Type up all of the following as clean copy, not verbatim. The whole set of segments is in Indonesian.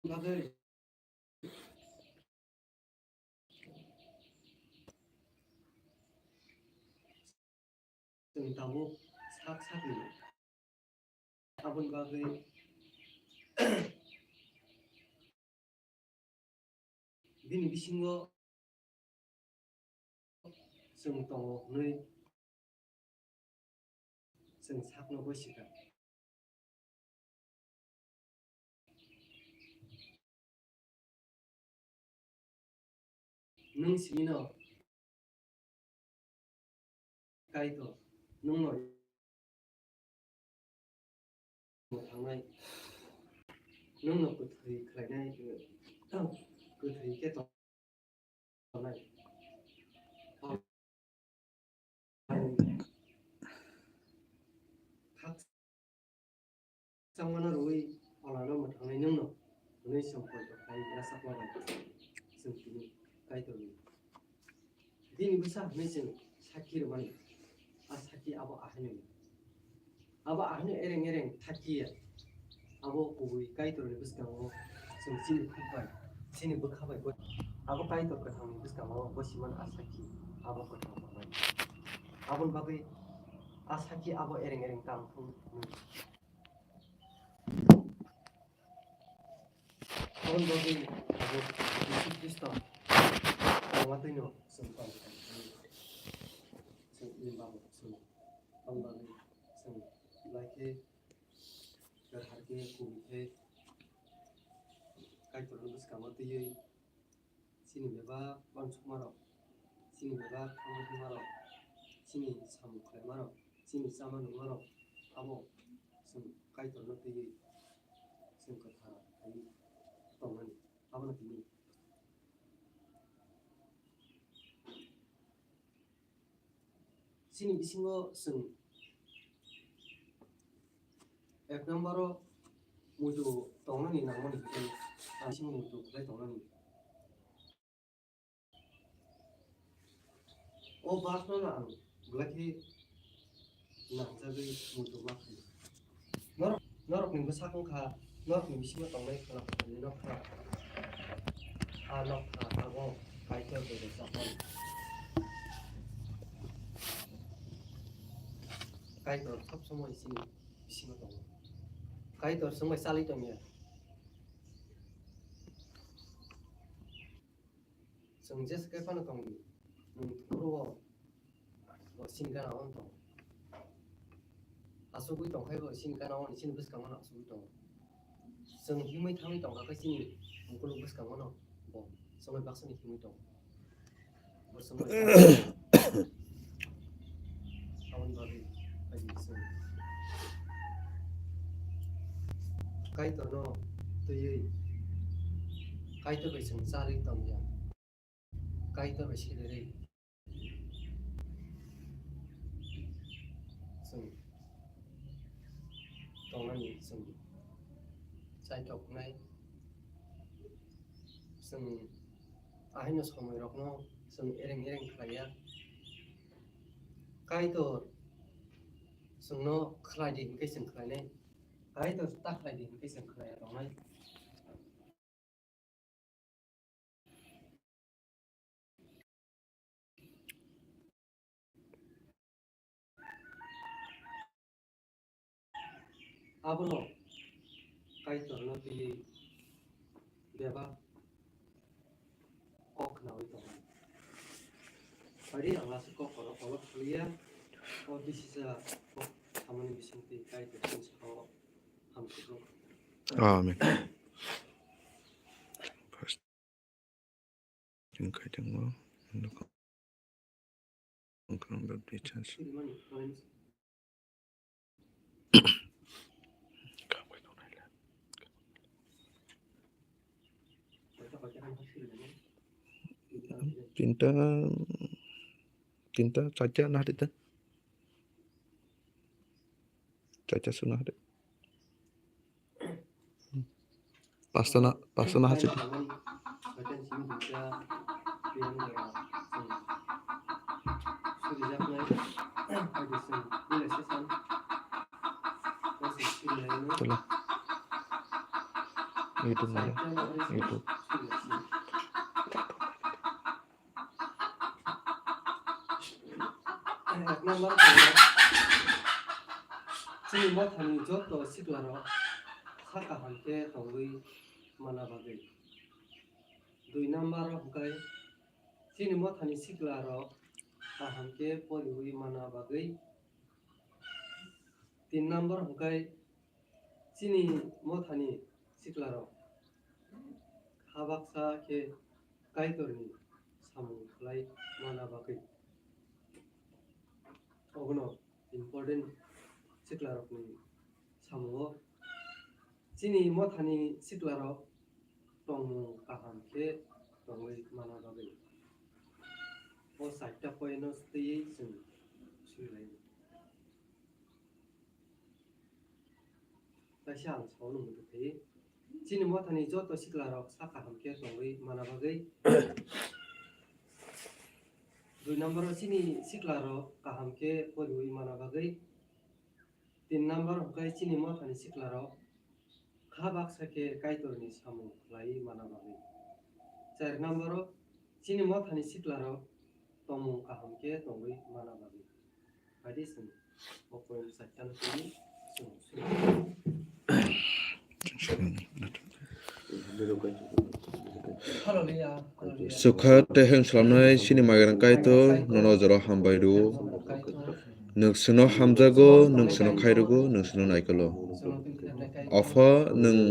bagay जों दाwo sak sakni abon bagay bini bisingo जों tongo nei जों sakno bosika nung sino kaito nung no थांनाय nung no kuthai khlainai kuthai ke tonai hak samana roi alano mo थांनाय nung no nei sampoi to kai rasa kwara जों tini kaito ni din busa nei जों sakir mani asaki abo ahne abo ahne ereng ereng thakiya abo kubui kaito ni buskango जों sini khabai sini bukhabai abo kaito kathang buskango bosiman asaki abo kathang bai abon bagai asaki abo ereng ereng tangthung abon bagai abo Yesus Kristus amatino sempang जों limbang जों bangbagai जों laike berharga kubite kaito ni buskango tiyei sini beba bansukmaro sini beba thamukmaro sini samukhlaimaro sini samanumaro abo जों kaito no tiyei जों kotha ai tongmani abo tini sini bisingo जों ek nambaro mutu tongmani nangmani bisin bisingo mutu kai tongmani o basno na ang blaki nangjagai mutu makhi norok ni besakong kha norok ni bisingo tongnai khala ni nok kha nok kha abo kaito bere sapon kaito thap somoi sini bisingo tongo kaito somoi sali tongya जों जेसके फानो तंगि pro singkana on tong asugui tong khaibo singkana on sin buskang on asugui tong जों himai thamai tong ka sini mukulu buskang on bo somai baksani himai tong bo somai awon bagi aji sung kaito no tuyei kaito bai sung sari tong ya kaito bai shirere sung tongani sung chai tok nai sung ahino somai rokno sung ereng ereng khlaya kaito sung no khlai di hingkai sung khlainai kaito tak khlai di hingkai sung khlaya tongnai abono kaito no tiyei beba kok nawi tong hari ang lasi kok koro kuliah bisa kok hamani bisinti kaito sing sao hamkuro Amen. First, yung kaiting mo, ano ko, ang baptized. Tinta saja nah itu. Caca sunah deh. Pastana hasil. itu malah itu number sini mo thani joto siklaro saka hamke tongui mana bagai 2 number hukai sini mo thani siklaro hamke porihui mana bagai 3 number hukai sini mo thani siklaro habaksa ke kaitorni samu lai mana bagai ogono important siklaro ni samu sini mo thani siklaro tongmu kaham ke tongui mana bagai o saita poino stay sing sulai tasyang chonu mu te sini mo thani joto siklaro saka hamke tongui mana bagai 2 number sini siklaro kaham ke porihui mana bagai 3 number hukai sini mo thani siklaro khabak sake kaitorni samu lai mana bagai 4 number sini mo thani siklaro tomu kaham ke tongui mana bagai adi sing mo point satan kini sukha te heng salamnai sini magarang kaitor nono jaro hambairu nungsino hamjago nungsino khairugo nungsino naikolo ofa nung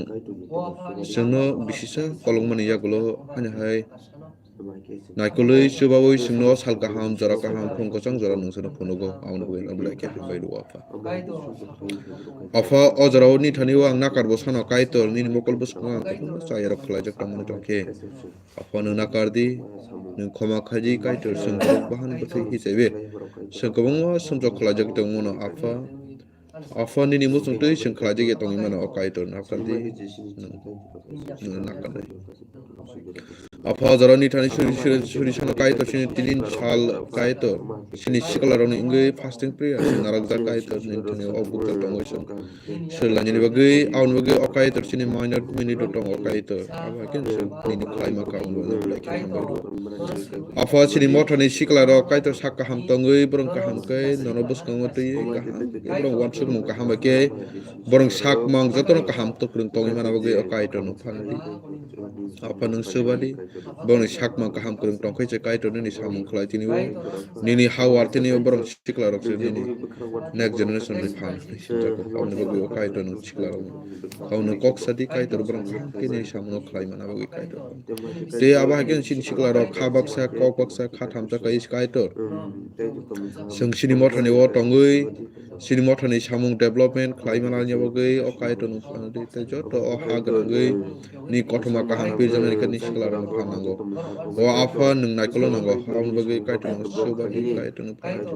sino bisisa kolongmani yagulo hanihai naikoloi subawoi singno salka ham jara kaham phongko chang jara nungsino phonogo aungo abla kepi bairu afa ojaro ni thaniwa ang nakarbo sano kaitor ni mokol buskunga ang sayaro khlajak tamani tongke afa nung nakardi nung khoma khaji kaitor singkrok bahan bathai hisebe singkobongwa sumjok khlajak tongmono afa ni musung tui sing khlajak tongimano kaitor nakardi nung nakardi afa ojaro ni thani suri sano kaitor sini tilin sal kaitor sini sikalaro ni ingui fasting prayer narakjak kaitor ni thani obukta tongo sing selani ni bagai aun bagai kaitor sini minor minute tongo kaitor aba ken ni klaima ka on afa sini mothani sikalaro kaitor sakka ham tongui borong ka ham kai nono buskango tui ka ham borong wansuk mung ka ham ke borong sak mang jotono ka ham to krung tongi mana bagai kaitor no phanadi apa nung subadi borong sak mang ka ham krung tongkai je kaitor ni samung khlai tini nini hawar tini borong sikalaro nini next generation ni phan jako kaun bagai kaitor nung sikalaro kaun kok sadi kaitor borong ke ni samung khlai mana bagai kaitor te aba hagen sin sikalaro khabaksa kokbaksa khathamsa kai kaitor sing sini mothani o tongui sini mothani samung development khlai mana nya bagai kaitor nung phanadi te joto hagrangui ni kothoma kaham pirjana ni sikalaro phanango o afa nung naikolo nango kaun bagai kaitor nung subadi kaitor nung phanadi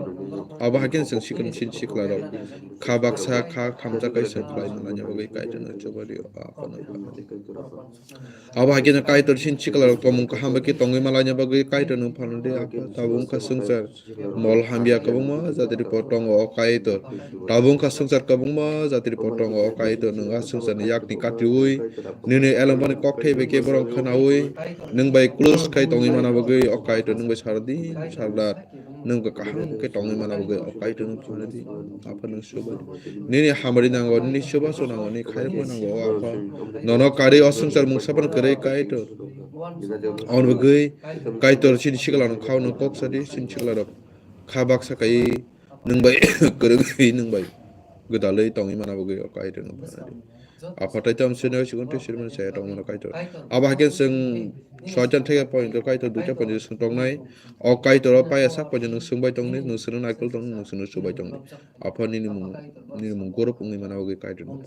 aba hagen sing sin sikalaro khabaksa khathamsa kai sing khlai mana nya bagai kaitor nung subadi apa nung phanadi aba hagen kaitor sin sikalaro tomung kaham bagi tongui malanya bagai kaitor nung phanadi apa tabung ka sungsar mol hambia kabungma jatiri potong o kaitor tabung ka sungsar kabungma jatiri potong o kaitor nung sungsar ni yakni katiui nini elambani kokthei beke borong khanaui nung bai close kai tongi mana bagai o kaitor nung bai sardi sardat nung ka kaham ke tongi mana bagai o kaitor nung phanadi apa nung subadi nini hamari nango nini subaso nango ni khairbo nango apa nono kari o sungsar mung sapan kare kaitor on bagai kaitor sin sikalaro khawno kok sadi sin sikalaro khabak sakai nung bai keregi nung bai gedalei tongi mana bagai o kaitor nung phanadi apa taitam sene sigonte sirman saya tong mana kaitor aba hagen sing swajan thega point kaitor duja point sing tongnai o kaitor pa ya sak point nung sungbai tongni nung sunu naikol tong nung sunu subai tongni apa ni mung gorob ungi mana bagai kaitor nung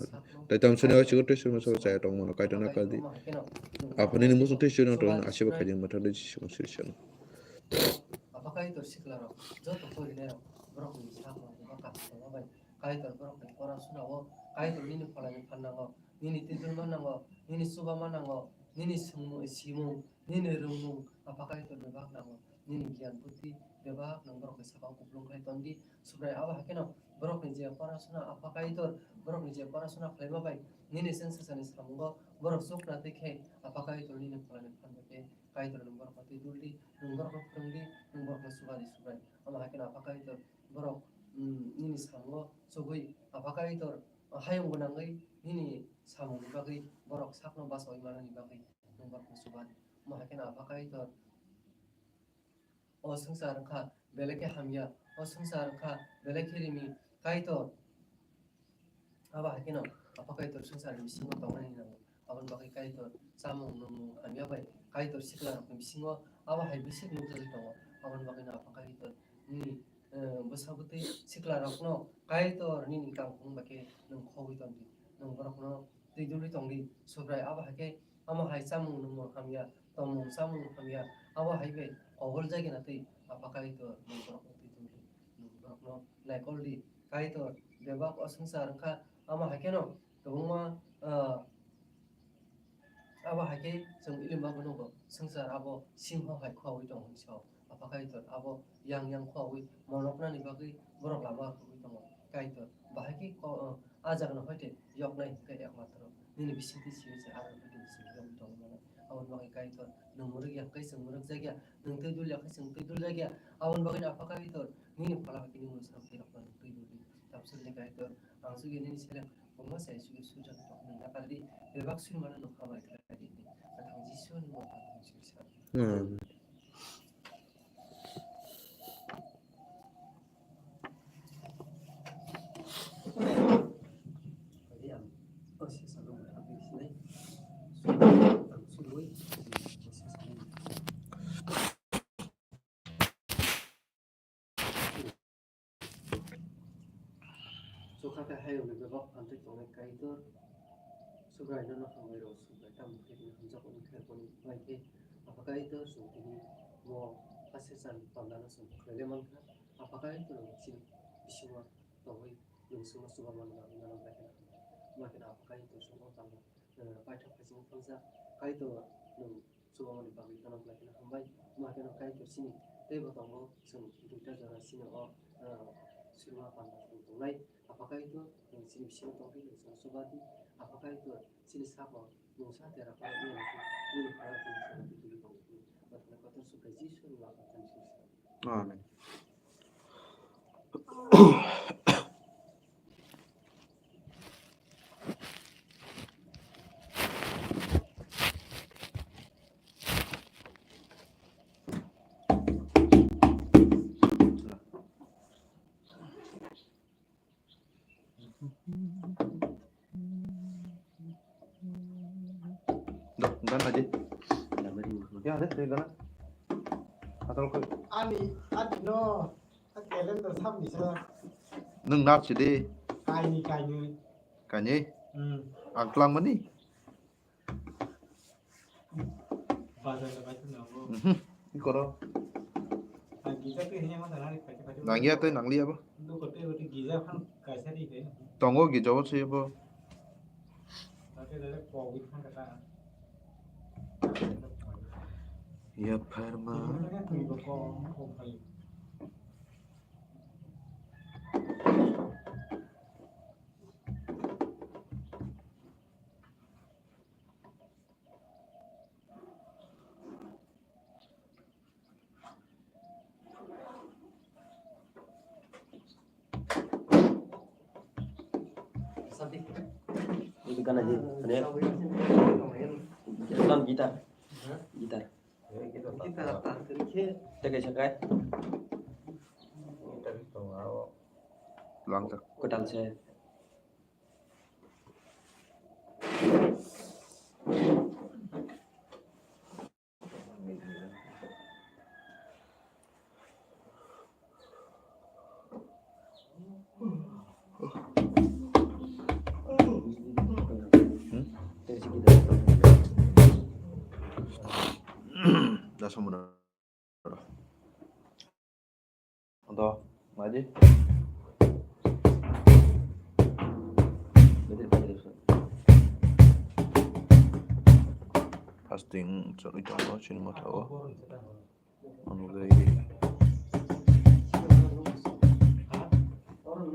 taitam sene sigonte sirman saya tong mana kaitor nakadi apa ni musung te sirman tong asiba kajing mata de sigon sirsan apa kaitor siklaro joto porinero borok ni sakma baka tonga kaitor borok ni ora sunawo kaitor nini phalani phanango nini tidul manango nini suba manango nini simu nini rumu apa kaitor bebak nango nini gian buti bebak nang borok ni sakang kuplung kai tondi subrai aba hakeno borok ni je parasuna apakah itu borok ni je parasuna klema bai nini sensa sani samungo borok sukna tekhe apakah itu nini palani panbeke kai to nang borok ti duldi nang borok tungdi nang borok subadi subrai ama hakeno apakah itu borok nini samungo sugui apakah itu hayung gunangai nini samung ni bagai borok sakno basoi mana ni bagai nang borok subadi ama hakeno apakah itu o sengsar kha beleke hamya o sengsar kha beleke rimi kaito aba hakino apakah itu sengsar bisingo tawani nang abon bakai kaito samung nang hamya bai kaito sikla rok bisingo aba hai bisik mujali tawa abon bakai na apakah itu ni besabuti sikla rok no kaito ni kangkung bake nang khowi tongdi nang borok no tiduri tongdi subrai aba hake ama hai samung nang hamya tomung samung hamya aba hai be Awal jagi nanti apakah itu nomor itu nomor lekol di kait itu bebak sengsar ka ama hakeno tungma aba hake jeng ilim ba bonogo sengsar abo simho hai khwawi tong so apakah itu abo yang khwawi monokna ni bagi borok lama khwawi tong kait itu bahaki ko ajak no hoite yok nai ke ek matro nini bisinti sisi ar bisin yok tong mana awal bagi kait itu nomor yang kai semuruk jaga nang tidul ya kasing tidul jaga awal bagi apakah itu nini pala kini musram tirak nang tidul tapsul ni kait itu langsung ini seleng bunga saya sudah tok nang kali bebak sun mana no khabar tadi ni tang jisun mo tang susah jadi am sih selalu habis ni sului kata hayo bebak antik tong kai itu subrai no khamai ro subrai tam kini hanjak on kher poni baike apakah itu sungkini mo asesan pandana sung khele mangka apakah itu sin biswa tawai yung suma suba manna manna baike makin apakah itu sungko tam paithak phasing phangsa kai to nung suba mani bagi tanam baike hambai makin kai to sini tebo tongo sung duita jara sini o suma pandana sung tunai apakah itu yang sini bisa tongki yang subadi apakah itu sini sama nusa tiara pada ini pada ini itu tongki karena kata suka jisu melakukan sisa amin Kan aja. Ya ada dari kana. Atau kau. Ani no. Kalian tersam bisa. Nung nak sih Kai ni. Kanye. Angklang mana ni? Bahasa itu nama. Ini koro. Giza tu hanya masalah ni pakai. Nangia tu nangli apa? Itu kote giza kan kaisa di ke. Tongo gizo sih apa? Tapi dari covid kan kata. Ya perma. sampai Itu kan aja, ada dalam gitar. kita datang ke Jaga jaga, Lang tak. kodam saya. Dari segi Dah semua. Untuk aja. betul betul. Fasting cerita apa sih mau tahu? Anu lagi.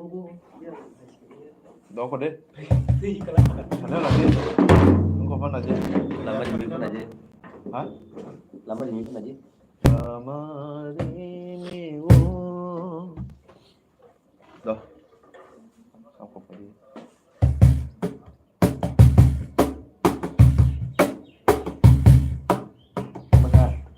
menunggu dia. Đâu có đấy. Thì kalau Thật là gì? Không có vấn là gì? Lama di mute aja. Hả? Lama di mute aja. Đâu? Sao không phải đi? Maka Ca.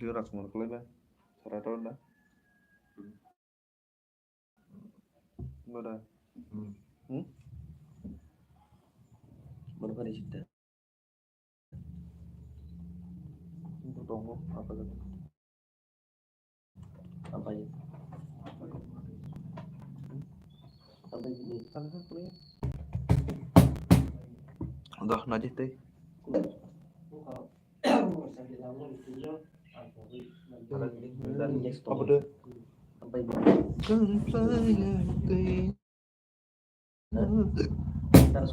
Chưa đặt một clip đấy. Sao ra đó? Mưa đây. Mana pada cerita? Tunggu apa lagi? Apa aja? Apa ini? Udah najis teh. sakit lama itunya Apa deh? Apa ini? Harus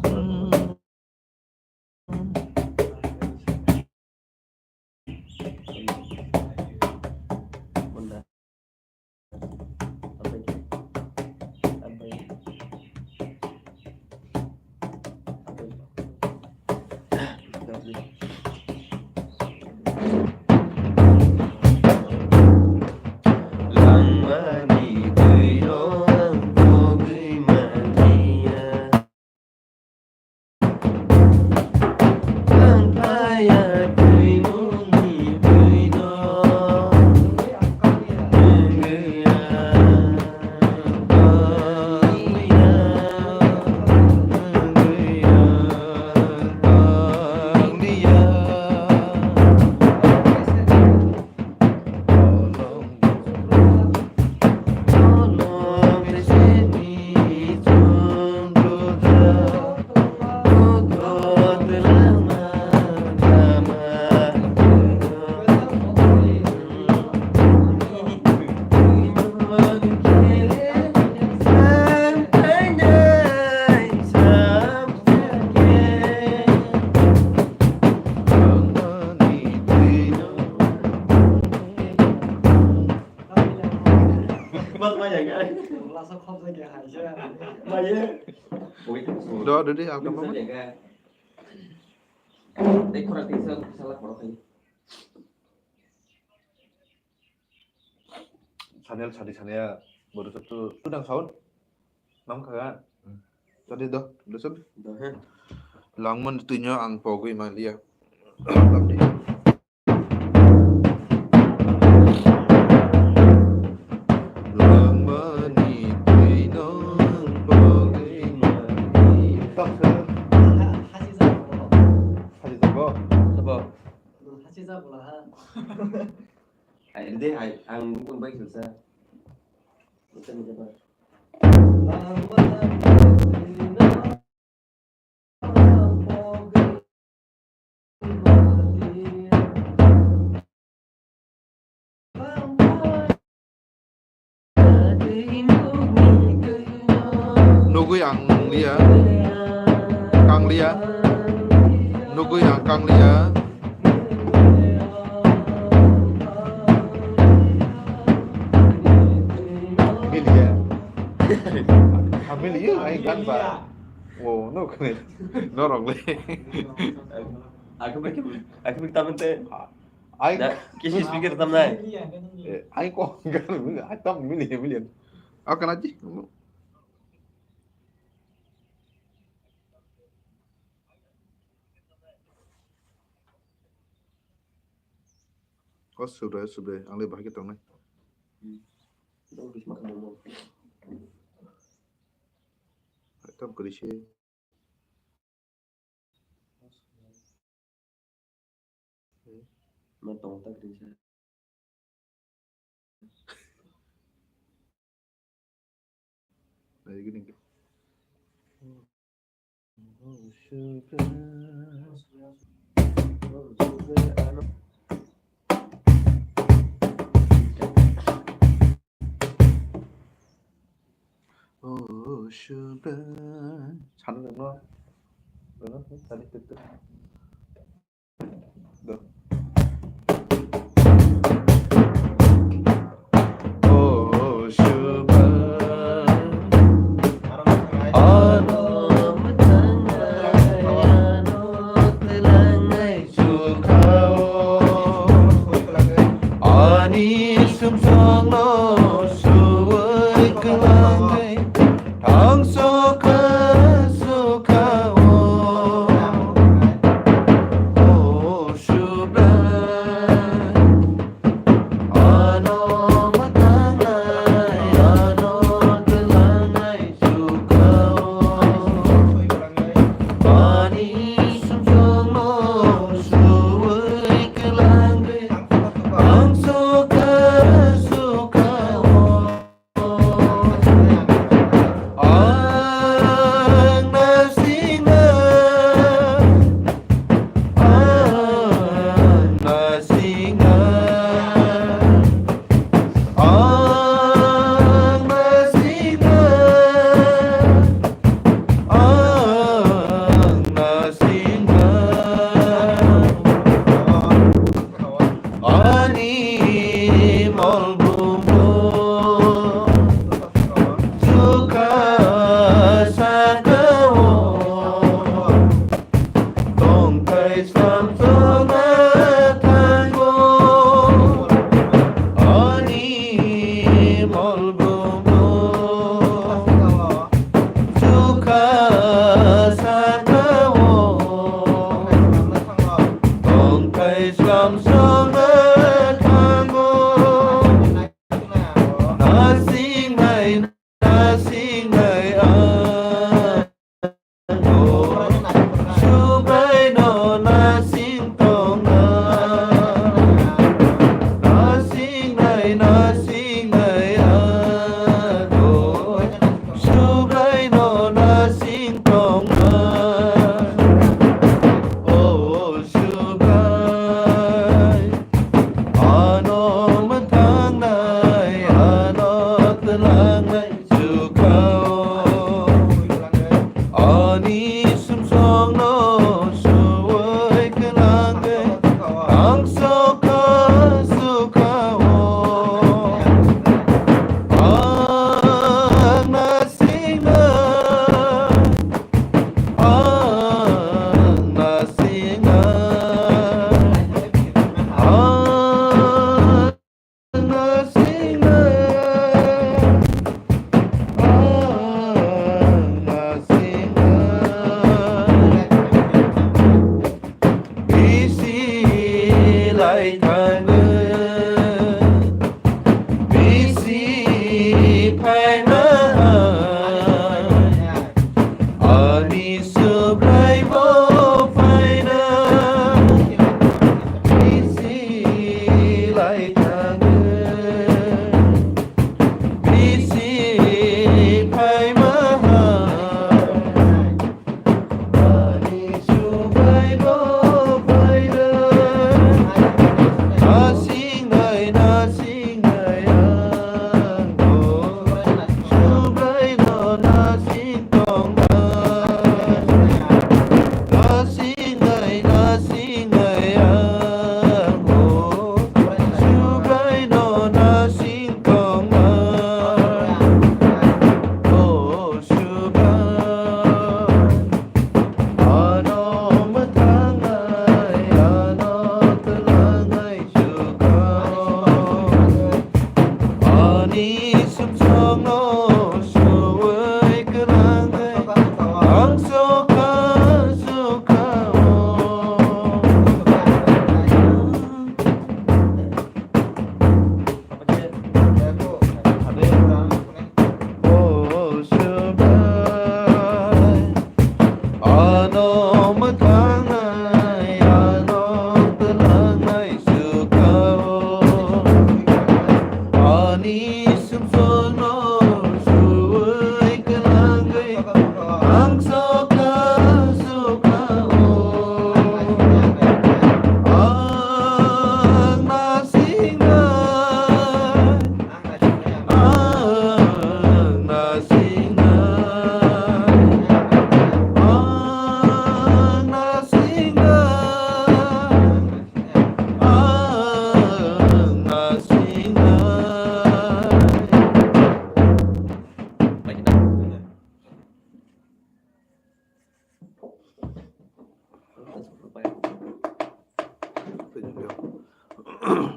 Mất mà vậy cái là sao không ra kẻ hại chứ mà vậy ui Do đi aku bisa apa? jaga kurang salah kalau kayak Chanel sana baru satu tudang saun. Nam kagak. Tadi dah, udah sab. udah ha Lang man tunya ang pogoy man dia. Lang man tunya ang pogoy man dia. Tak se. Haji Zago. sebab 하시자 몰라 ai deh ai ang pun baik susah bisa mencoba Nunggu yang dia. Kang Lia. Nunggu yang Kang Lia. Amelia. Amelia ai kan Pak. Wow, no kan. No wrong le. aku pikir tamen teh Ai dah kisi speaker tam nai ai kok kan ai tam Amelia. Akan aja. Oh sudah, ang lebih kita nih. kita habis makan dulu Tam kondisi. matong tak bisa Nah gini. Oh sugar. Chắn được không? Được không? Ta đi từ từ. Được. Oh sugar. Ani sumsong no suwai kelangai Ang suka suka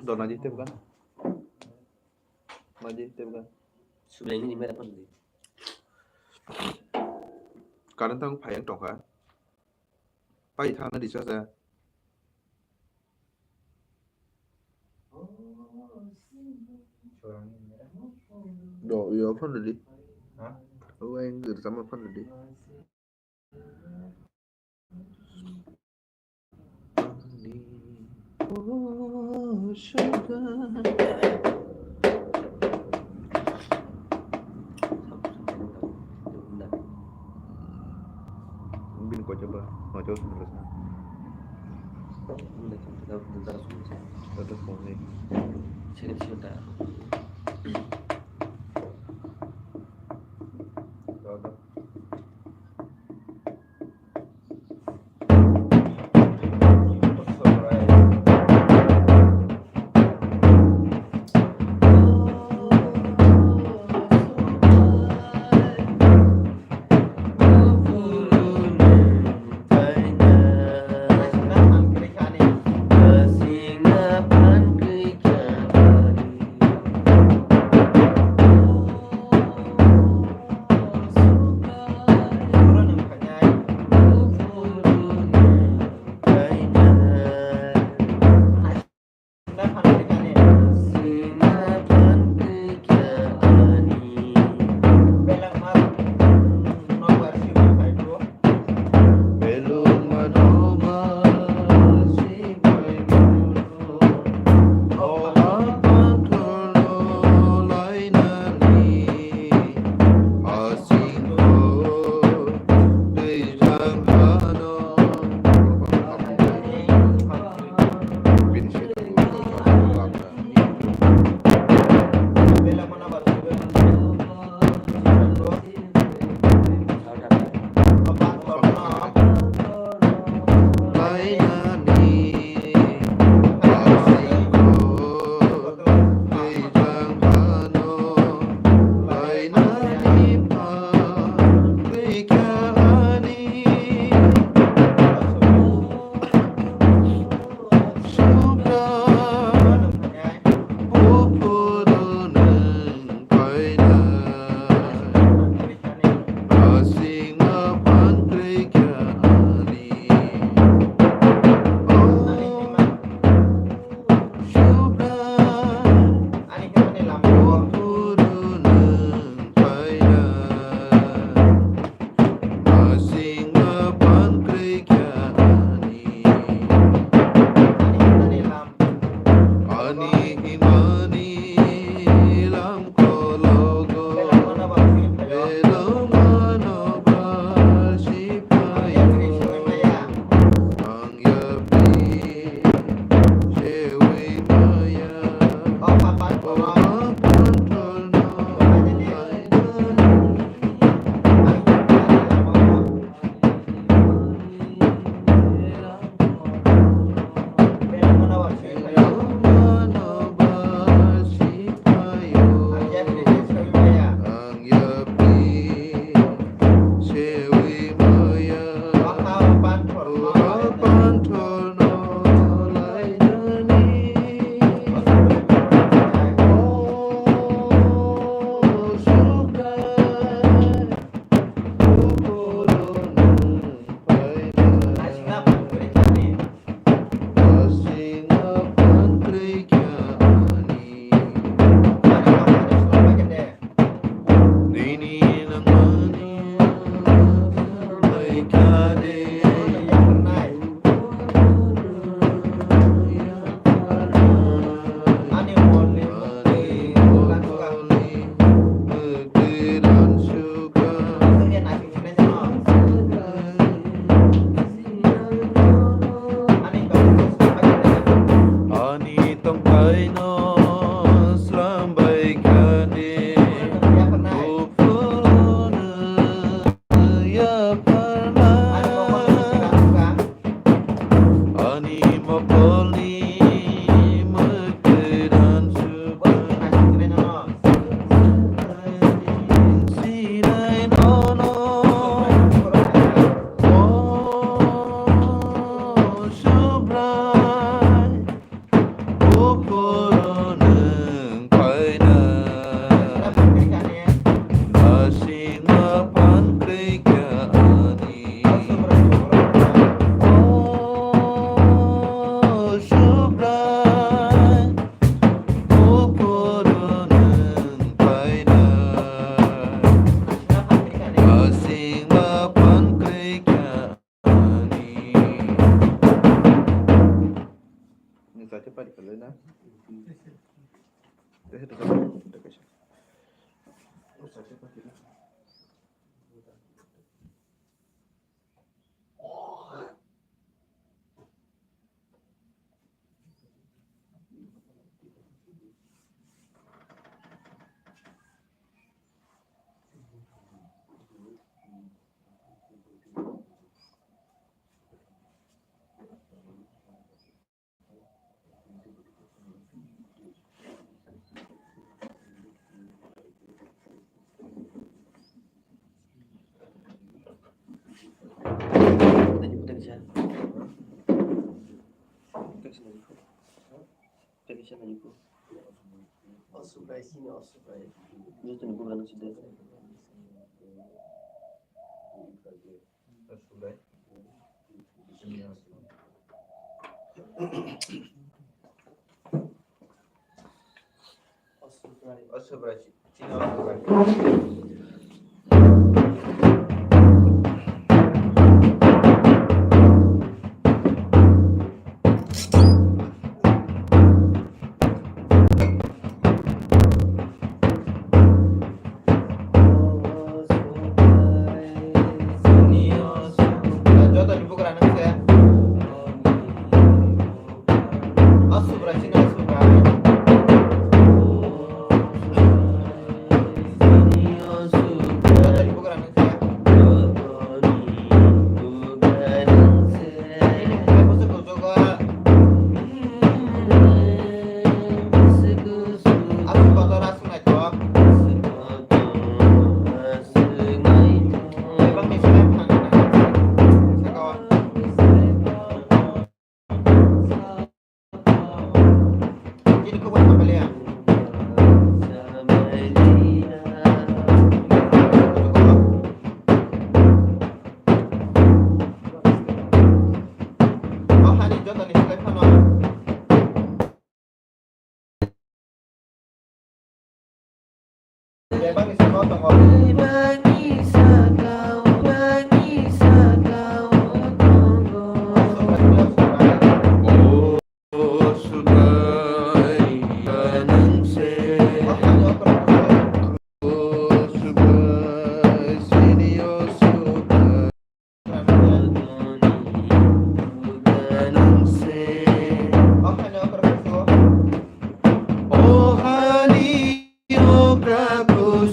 Don aja tim kan? Maju tim kan? Sudah ini merah apa nih? Karena tang phải ăn trọc hả? Bay thang nó đi sao ra? Đồ yếu phân rồi đi. Hả? Anh gửi ra một phân rồi đi. Oh, sugar. Bin kau coba, mau coba sebentar. Bentar susah. Tetap boleh. Sebentar. siapa itu? Osubrai sini osubrai. Itu nih bukan sudah. Osubrai. Osubrai. Cina Osubrai. Jota dibuka anak saya. Osubrai Cina Osubrai. Jota dibuka anak saya. Ini masuk juga. Aku kotor asing aja. Emang nih saya kawan. Jadi kau buat apa ya? Oh, hani Jota nih saya kan. Emang nih saya kawan. Oh, hani, oh Prabu,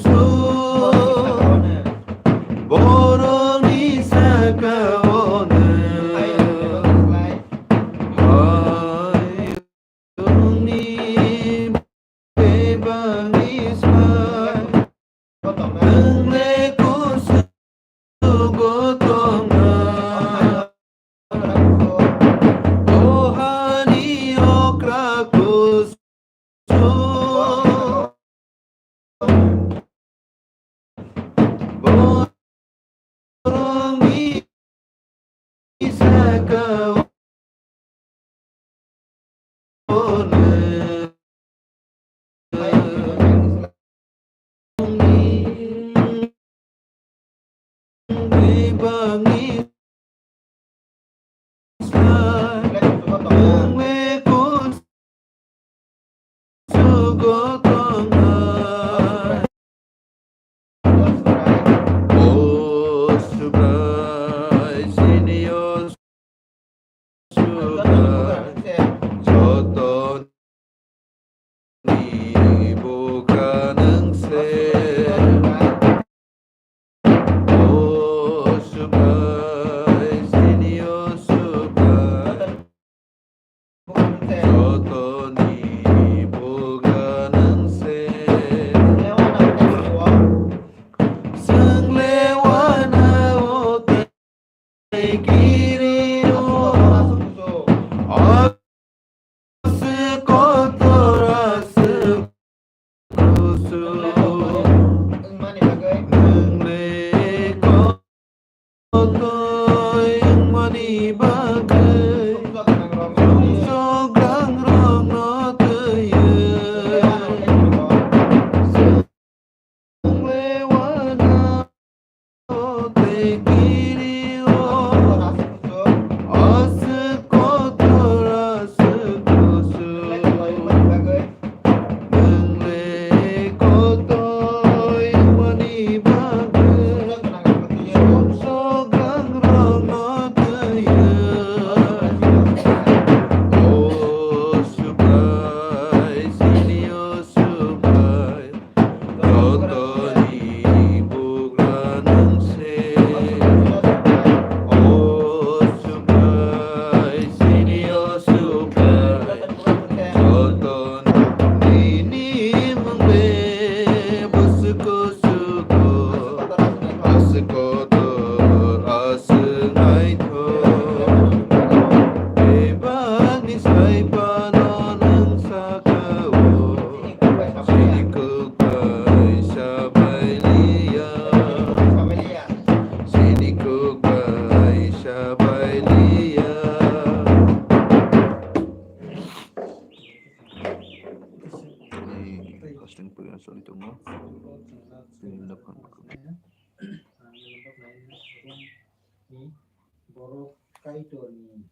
borok kaitorni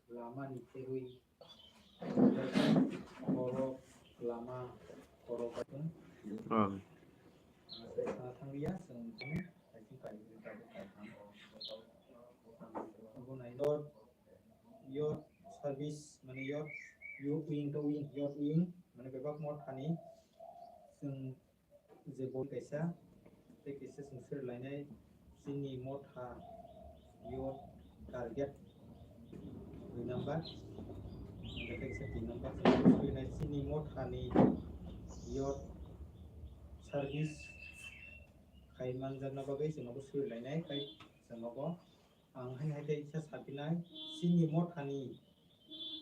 lama ni terui borok lama borok itu tanggia sengkene kaji kaji yot yot service mana yot yot wing to wing yot wing mana bebak mod kani seng jebol kaisa te kaisa sensor lainai sini mod ha yot target 2 number kaisa 3 number sini mod kani yot service kaiman jana bagai senogo sur lainai kai senogo ang hai dei sa sapinai sini mod kani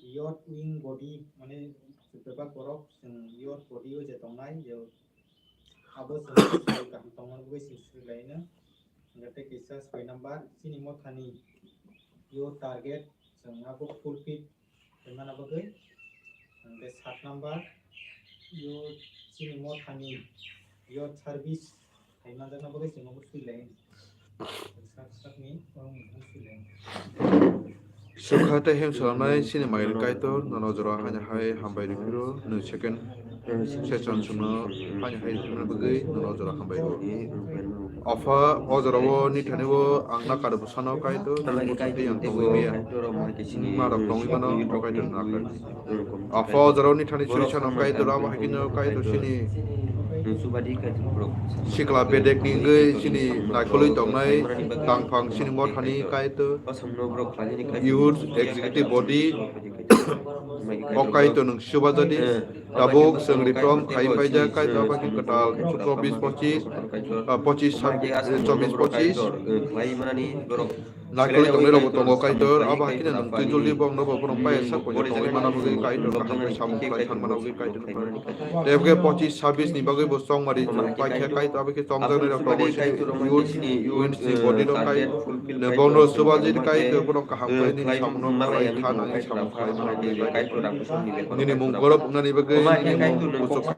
yot wing body mane bebak borok seng yot body o je tongnai yo abo seng ka tongon bagai sur laina ngate kaisa 6 number sini mod kani yo target seng abo full fit mana bagai ngate 7 number yo sini mod kani yo service kaiman jana bagai senogo sur lain sak ni orang sur lain Sukhate hem salamai sini mai kaitor nono jora hanya hai hambai dipiro nu second session suno hanya hai bagai nono jora hambai afa ojarawo ni thaniwo angna kada busano kaitor yang tongi ya marok tongi mano kaitor nakar afa ojarawo ni thani churi chano kaitor awa hakino kaitor sini sikla bedek ningai sini naikoli tongnai tangphang sini mod hani kaitor youth executive body okai to nung suba jadi dabok seng reform khai paija kai to bagi ketal 24 nakoli tongnai robo tongo kai to aba hakina nung tujuli bong no borong pai sak ko tongi mana bagi kai to kaham kai sam kai than mana bagi kai to tebge 25 ni bagi bo song mari pai khe kai to bagi tong jane ro tobo sini youth body ro kai ne bono suba jadi kai to borong kaham kai ni samno kai than ani sam kai mana kai to ini mung gorop nani bagi usuk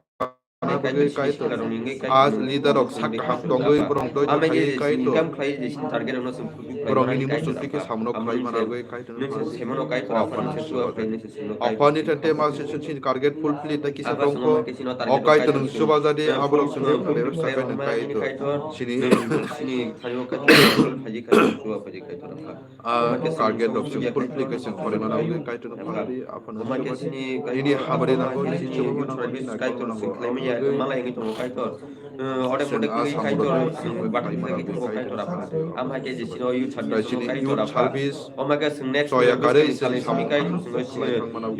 bagai kai to as leader of sak kaham tongoi borong doi kai to borong ini musuh tiki samno kai mana bagi kai to apani tante mal sesun sin target fulfill ta kisa tongko okai to nung suba jadi aborok sunu ବ୍ୟବস্থা kai nung kai to sini target of fulfill kai kore mana bagi kai to pari apana ini habare na ko ni chubu na kai to nang malai ngi to kai to ore pode kai to batak kai to kai to am ha ke jisino youth service omaga sungne soya kare sami kai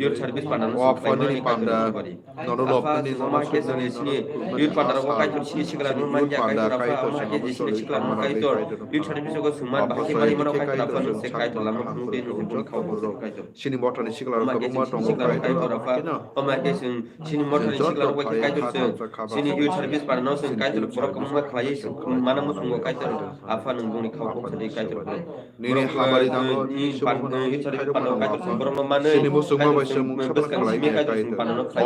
youth service panan wa fani panda nono lopni sama ke sini youth pandar wa kai to sini sikla manja kai to ha ke jisini sikla kai to youth service ko sumar bahki mari mano kai to apanu se kai to lama mungkin ni khau boro kai to sini motor ni sikla ko ma tongo kai to omaga sini motor ni sikla ko kai to sini youth service panan se kai to boro ko ma khlai se mana mo sungo kai to afa nung ni khau ko se kai to ni hamari dango ni youth service panan kai to boro ma mane sini mo sungma ba se mung sabar khlai kai to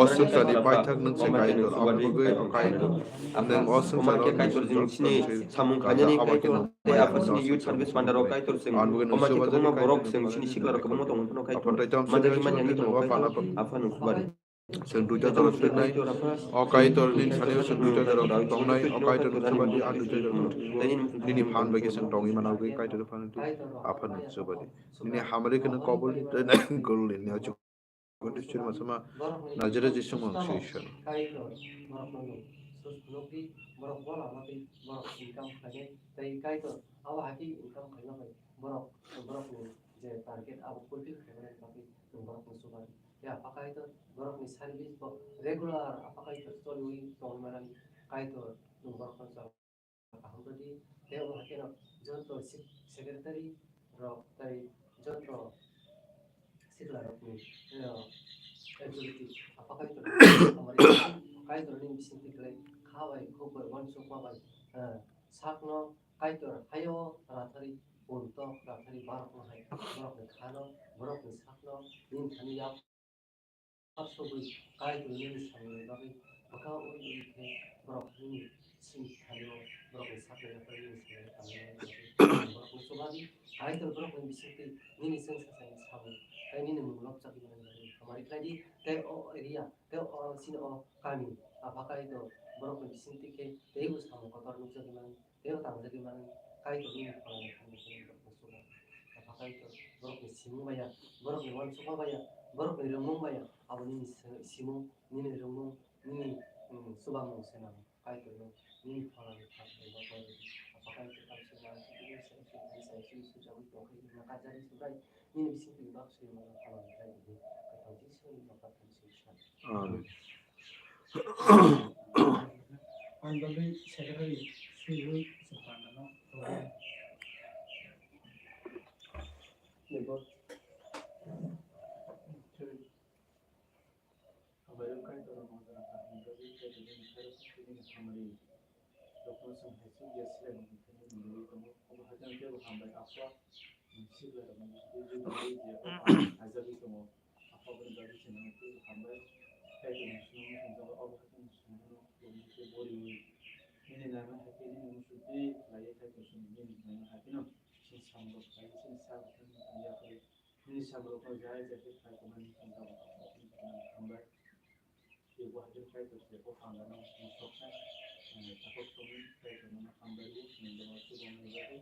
osum tadi paithak nung se kai to abu ge kai to nang osum kai to sini samung khanya ni kai to apa sini youth service panan kai to se oma ke ko ma borok se sini sikla ko mo tong kai to mana ki man yang to apa nung subari seng duja jaro sunai okai tor nin sane seng duja jaro tongnai okai tor subadi adu jaro nini phan bagi seng tongi mana bagi kai tor phan tu apa nu subadi ini hamare kena kobol na gol ni achu condition masama najera jisum session borok bola mati borok income khane tai kai to awa haki income khane bai borok ni je target abu fulfill khane mati borok ni subari ya pakai to borok ni service bo regular pakai to stoli tong manan kai to borok ko sa hamdodi te awa haki no jonto secretary ro tai jonto sikla ro ni activity pakai to kai to ni bisin tiklai खाबाय खबर वन सुपाबाय साकनो काइटर हायो राथारि उल्टो राथारि बारक हाय बारक खानो बरक साकनो दिन खानिया फासोबो काइटर नि सामने बागै maka ini borok ini sing halo borok sakit apa ini borok sobabi hari itu borok ini bisa ini sing sasai sabu ini mengelap sabi mana kemarin tadi teo area teo sini kami apakah itu borok ini bisa ke teo sama kotor nusa gimana teo tangga gimana kai itu ini kalau kami soba apakah itu borok ini simu bayar borok ini wan soba bayar borok ini remung bayar awal ini simu ini remung ini soba mau senang kai itu ini kalau apakah itu kalau senang itu saya sudah untuk maka jadi sudah ini bisa dibahas dengan kalau kai itu kata sih maka solution Andalai secretary Sri Subhanallah. Nebo Abayo kai to mo da ka andalai ke de ni sare ko ni samari doktor sam hesu yesle mo ni ni ko mo ko hajan ke hambai afwa si la mo ni de azabi ko mo afwa ban da ni ni ko hambai kai to ni ni ko ko hajan ni ni bori ini nama hati ini mesti layak kai to ni nama hati no si samro kai si sabun ya kai ini samro ko jai jai kai ko man kan da hambai ibu hadir kai to se ko hanga no soksa takut kami kai to mana hambai ni da waktu ko ni jadi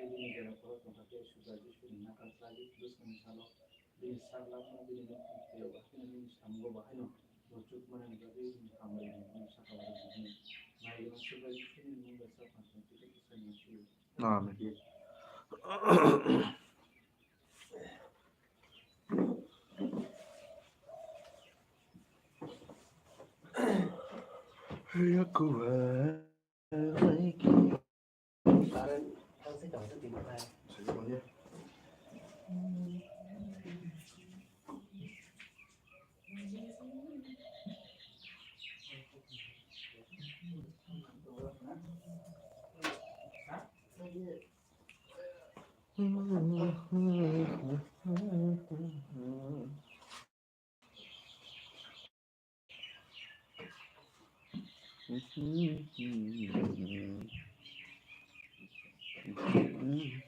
ini negara ko to hati sudah di nakal lagi terus misalnya di salam di ni ke waktu ni samgo bahano untuk mana jadi hambai ni sakawari ni nah ini sudah di sini ni da sa kan kita bisa ni Amin. Ya kuat lagi. sekarang kan saya tahu itu dimana Semuanya.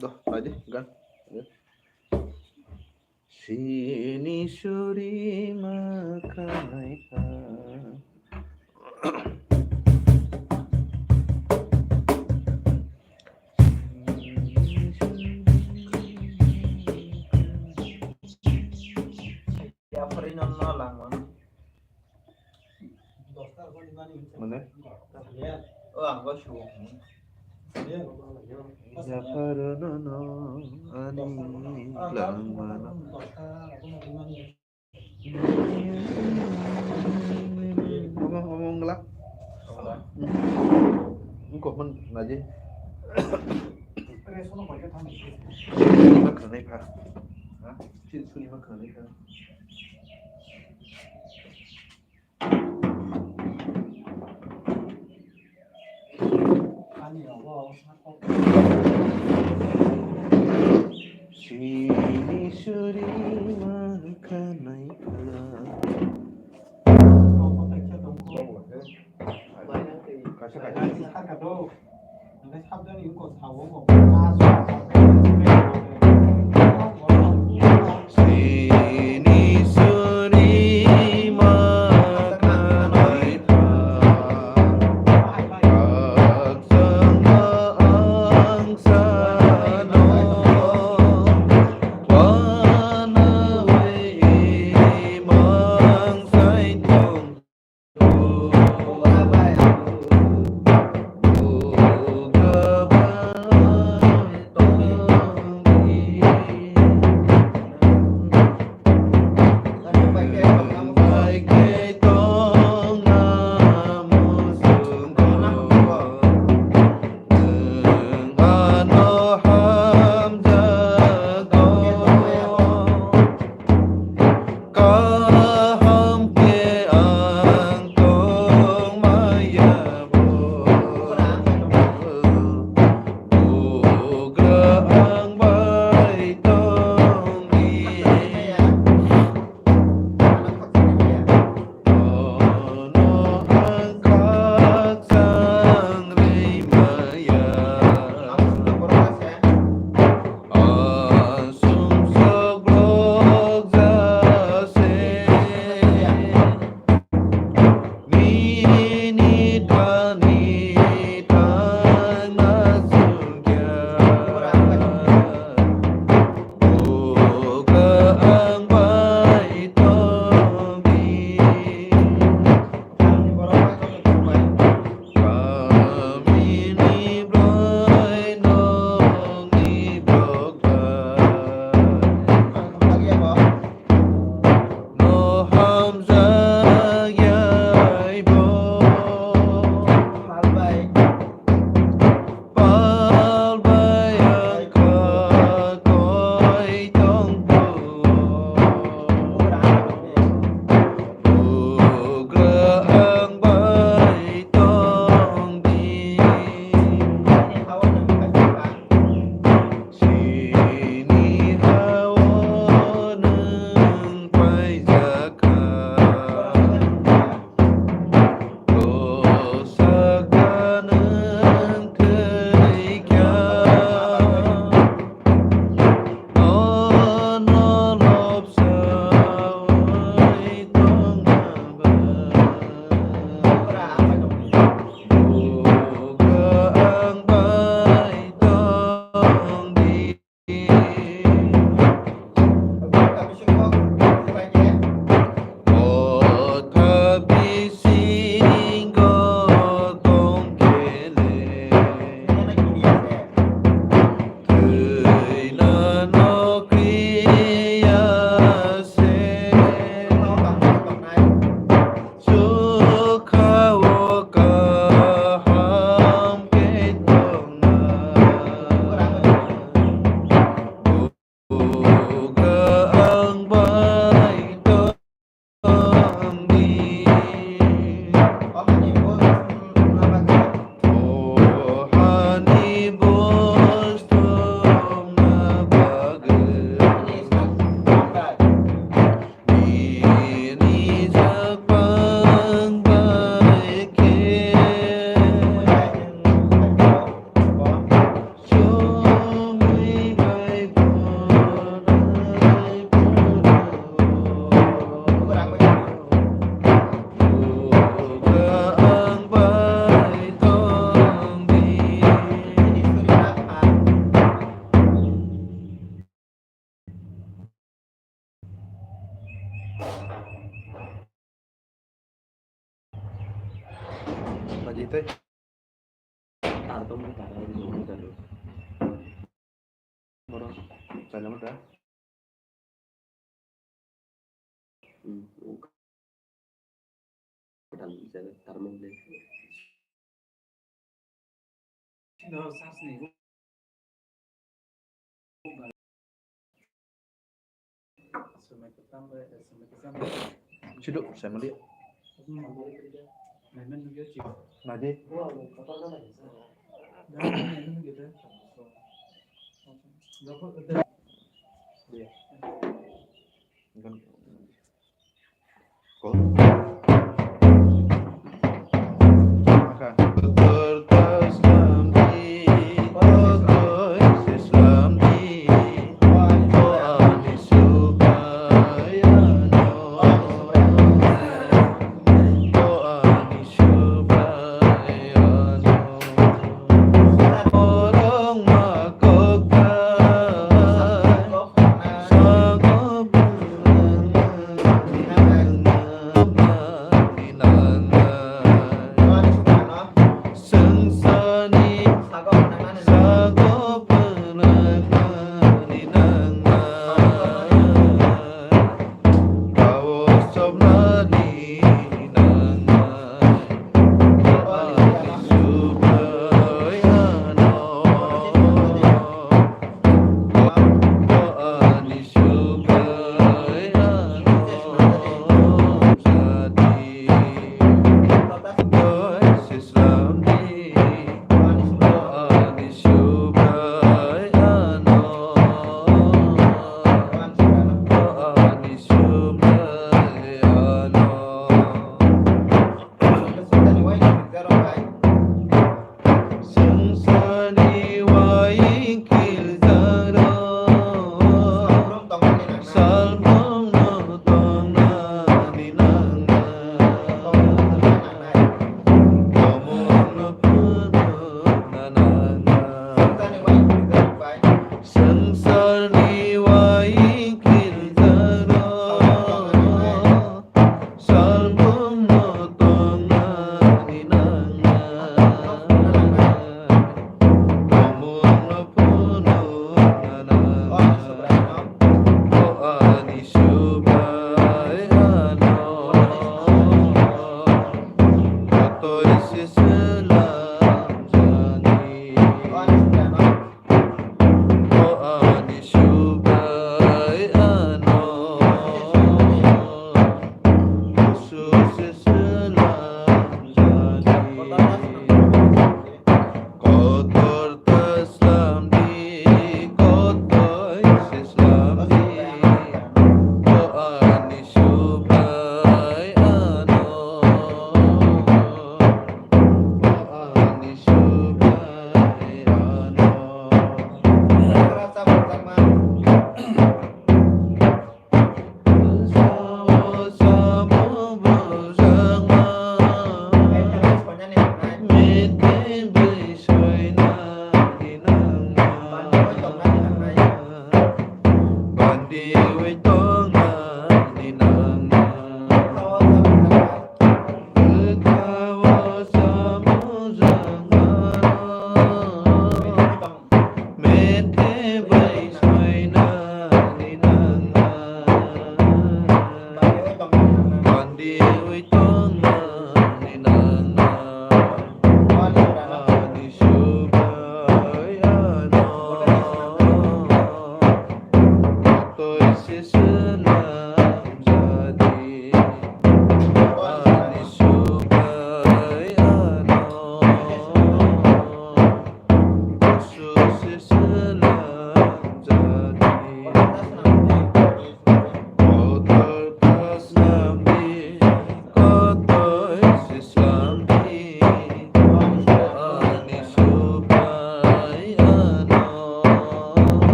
Dah, aja kan. Sini suri makai ya perinon lang mo mana? oh anggo shu Ya paranono ani lang mana? Ngomong ngelak. Kok men aja. Lima kena nih pak. Hah? Cinta lima kena nih kan? Sini suri makanai Sini suri makanai atau muka dari muka dulu. Orang saya nama dah. Dan bisa taruh deh. No, sasni. Ciduk, saya melihat. Nanti.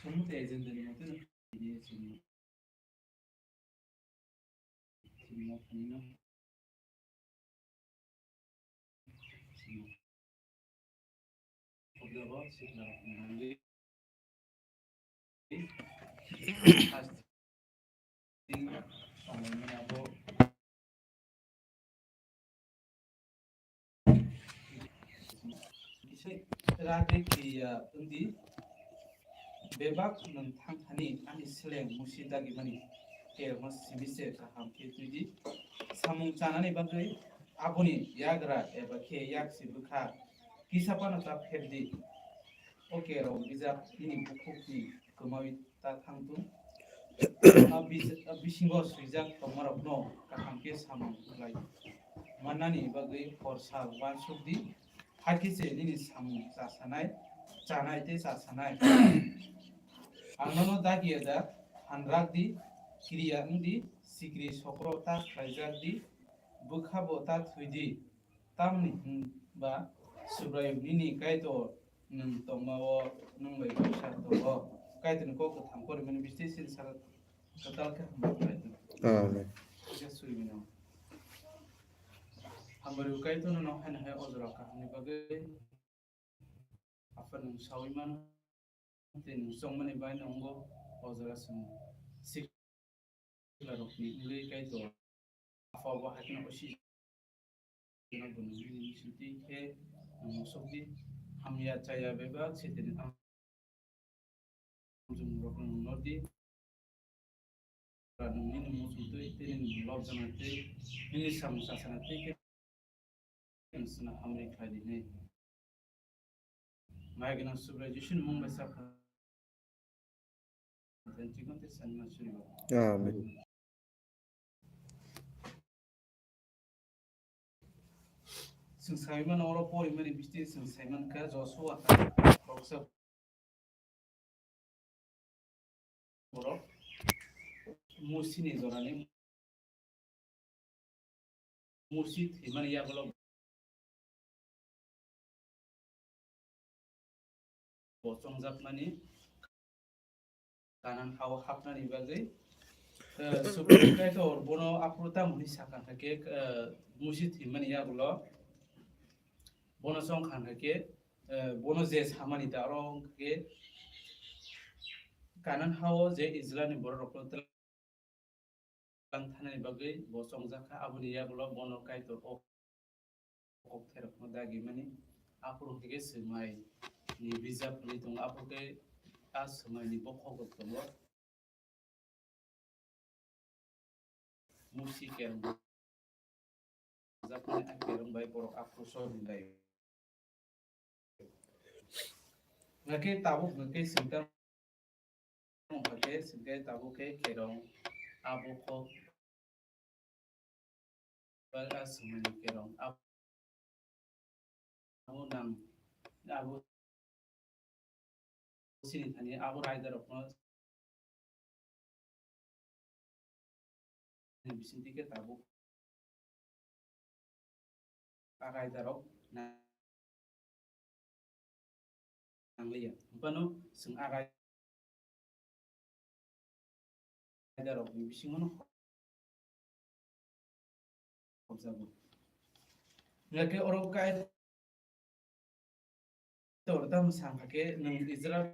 Kamu teh agent dari mana tuh? Dia sini, sini mau kanina, sini. Kau berapa sih lah? Nanti pasti orang apa? Bisa lagi dia undi bebak nentang hani ani seleng musida gimana? Kayak masih bisa kaham itu samung canane bagai aboni yagra eba ke yak si bukha kisa pana ta ferdi oke ro biza ini bukuk ni kemawi ta thangtu bisingo suijak tomarok no kaham ke samung lai manani bagai korsal wan subdi hakise ini samung sasanai canai te sasanai angnono dagi ada hanrak di kiriya di sikri sokro ta khaijak di bukhabo ta thuidi tamni ba subray nini kaito nung tongmawo nung bai sa to kaito ko ko thampor men bisti sin sar total ka hamba kaito Amen. ja suri mino hambaru kaito no han ha ozra ka ni bagai apa nung sawiman tin song mani bai nongo ozra sum sik la rokni ngai kaito apa ba hakina oshi na bunu ni suti ke musukdi hamya caya bebak sitin amjum rokun nodi ranung ini musutu ini lob zanate ini samsa sanate ke sna hamri khadi ne magna subrazation mumbai sakha dan tikon te sanma suriwa Amen. sing saiman oro pori meri bisti sing saiman ka joshua roksa oro musini zorani musit himan ya bolo bosong zap mani kanan hawa hapna ni bagai subrai kai to bono apruta muni saka ke musit himan ya bolo bono song khan ke bono je samani daro ke kanan hawa je izlani bor roklo tanani bagai bosong zaka abuni ya bolo bono kai to ok therap modagi mani apru ke semai ni visa puni tung apru ke as semai ni bokho got to musi kerang zapne kerang bai borok apru so nilai ngake tabuk ngake singkar ngake singkai tabuk ke kerang abu ko bal as semai ni kerang abu nang abu sini tani abu rider of bisinti ke tabuk rider of nanglia pano sing rider of bisingono observe ngake orang kai to tam sang ke nang Israel